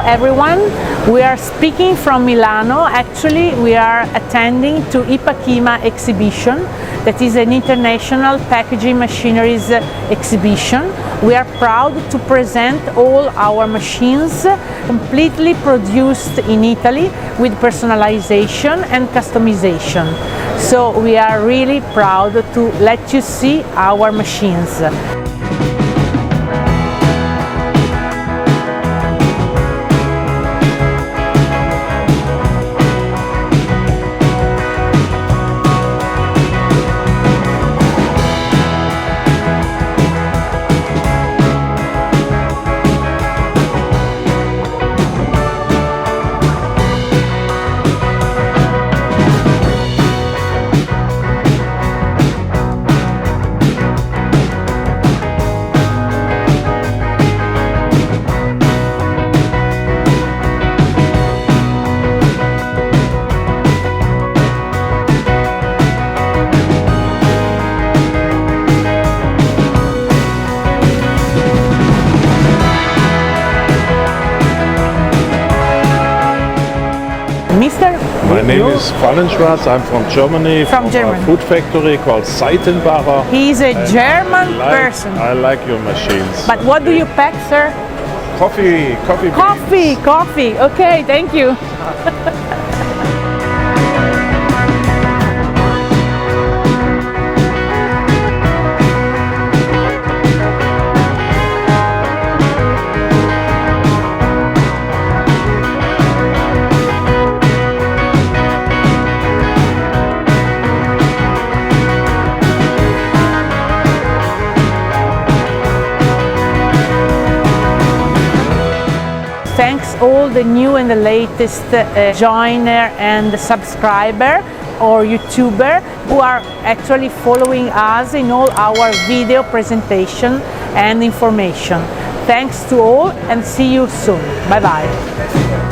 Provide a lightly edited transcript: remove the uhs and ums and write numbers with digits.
everyone, we are speaking from Milano. Actually, we are attending to IPACK IMA exhibition, that is an international packaging machineries exhibition. We are proud to present all our machines completely produced in Italy with personalization and customization. So we are really proud to let you see our machines. Mr. My name is Fallenschwarz. I'm from Germany, from a food factory called C.I.A. He's a German person. I like your machines. But what do you pack, sir? Coffee. Coffee. Okay, thank you. Thanks all the new and the latest joiner and subscriber or YouTuber who are actually following us in all our video presentation and information. Thanks to all and see you soon. Bye bye.